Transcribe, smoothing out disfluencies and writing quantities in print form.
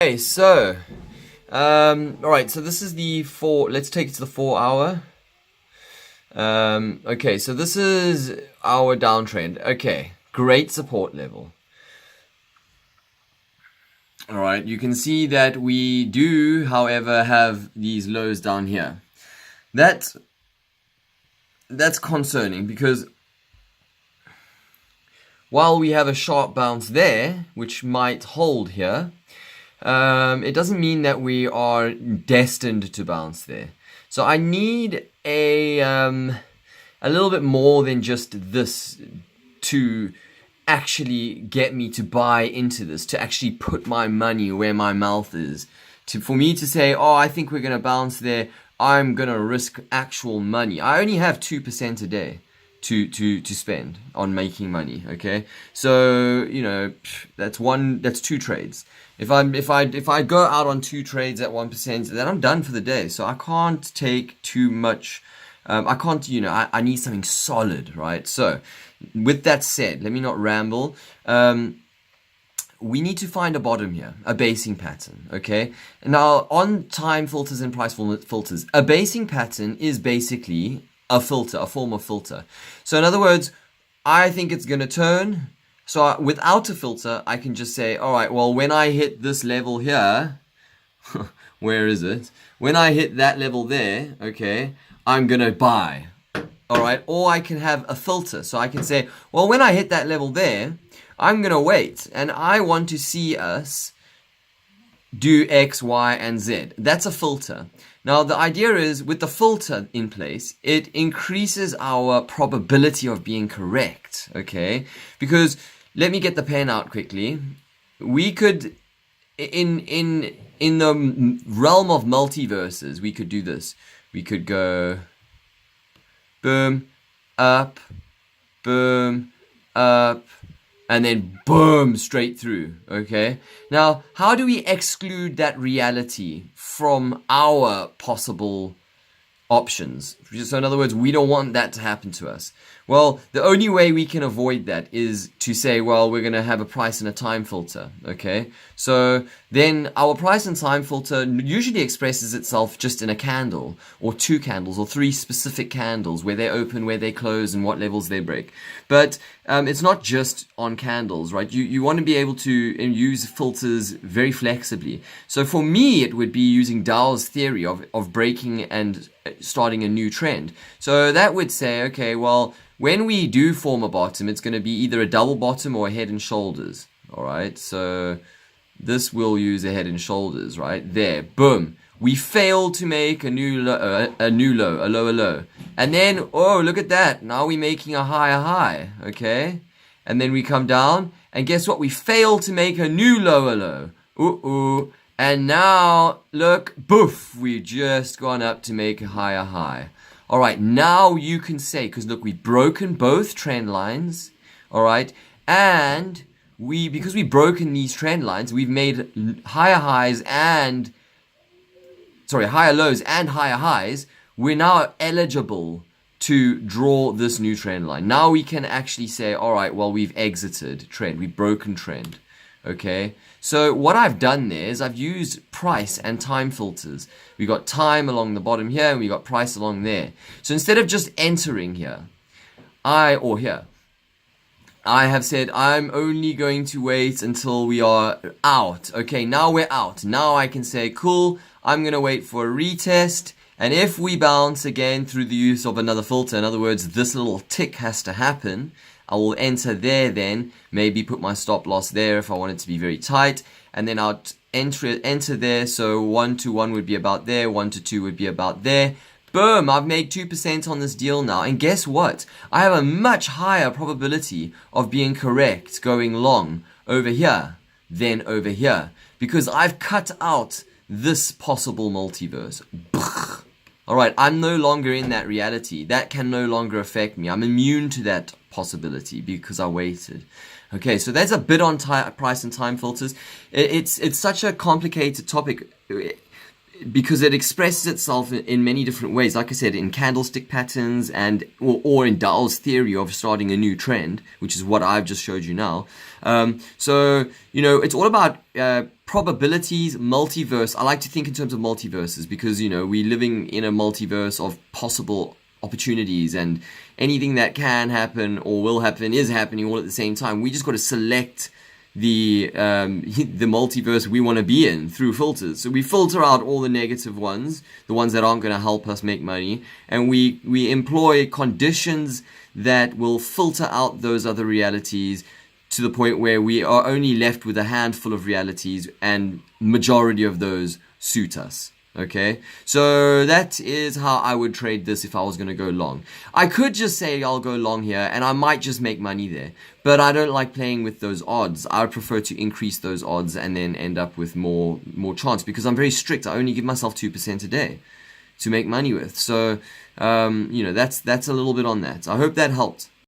Okay, so, alright, so this is let's take it to the 4 hour. Okay, so this is our downtrend. Okay, great support level. Alright, you can see that we do, however, have these lows down here. That's concerning because while we have a sharp bounce there, which might hold here, it doesn't mean that we are destined to bounce there. So I need a little bit more than just this to actually get me to buy into this, to actually put my money where my mouth is. For me to say, oh, I think we're going to bounce there, I'm going to risk actual money. I only have 2% a day to spend on making money, okay? So, you know, that's two trades. If I go out on 2 trades at 1%, then I'm done for the day. So I can't take too much. I can't, I need something solid, right? So with that said, let me not ramble. We need to find a bottom here, a basing pattern, okay? Now, on time filters and price filters, a basing pattern is basically a filter, a form of filter. So in other words, I think it's going to turn. So without a filter, I can just say, all right, well, when I hit this level here, where is it? When I hit that level there, okay, I'm going to buy. All right, or I can have a filter. So I can say, well, when I hit that level there, I'm going to wait. And I want to see us do X, Y, and Z. That's a filter. Now, the idea is with the filter in place, it increases our probability of being correct, okay? Because, let me get the pen out quickly. We could, in the realm of multiverses, we could do this. We could go boom, up, and then boom, straight through, okay? Now, how do we exclude that reality from our possible options? So in other words, we don't want that to happen to us. Well, the only way we can avoid that is to say, well, we're going to have a price and a time filter, okay? So then our price and time filter usually expresses itself just in a candle or 2 candles or 3 specific candles, where they open, where they close, and what levels they break. But it's not just on candles, right? You want to be able to use filters very flexibly. So for me, it would be using Dow's theory of breaking and starting a new trend. So that would say, okay, well, when we do form a bottom, it's going to be either a double bottom or a head and shoulders. All right, so this will use a head and shoulders, right? There, boom. We failed to make a lower low. And then, oh, look at that. Now we're making a higher high, okay? And then we come down, and guess what? We failed to make a new lower low. Ooh. And now, look, boof, we just gone up to make a higher high. All right, now you can say, because look, we've broken both trend lines, all right? And because we've broken these trend lines, we've made higher lows and higher highs. We're now eligible to draw this new trend line. Now we can actually say, all right, well, we've exited trend, we've broken trend. Okay, so what I've done there is I've used price and time filters. We got time along the bottom here, and we got price along there. So instead of just entering here, I have said I'm only going to wait until we are out. Okay, now we're out. Now I can say, cool, I'm going to wait for a retest. And if we bounce again through the use of another filter, in other words, this little tick has to happen, I will enter there then, maybe put my stop loss there if I want it to be very tight, and then I'll enter there, so 1 to 1 would be about there, 1 to 2 would be about there. Boom, I've made 2% on this deal now, and guess what? I have a much higher probability of being correct going long over here than over here, because I've cut out this possible multiverse. Alright, I'm no longer in that reality. That can no longer affect me. I'm immune to that possibility because I waited. Okay, so that's a bit on price and time filters. It's such a complicated topic. because it expresses itself in many different ways. Like I said, in candlestick patterns or in Dow's theory of starting a new trend, which is what I've just showed you now. So, it's all about probabilities, multiverse. I like to think in terms of multiverses because, we're living in a multiverse of possible opportunities, and anything that can happen or will happen is happening all at the same time. We just got to select the multiverse we want to be in through filters. So we filter out all the negative ones, the ones that aren't going to help us make money, and we employ conditions that will filter out those other realities to the point where we are only left with a handful of realities, and majority of those suit us. Okay, so that is how I would trade this if I was going to go long. I could just say I'll go long here and I might just make money there, but I don't like playing with those odds. I prefer to increase those odds and then end up with more chance, because I'm very strict. I only give myself 2% a day to make money with. So, that's a little bit on that. I hope that helped.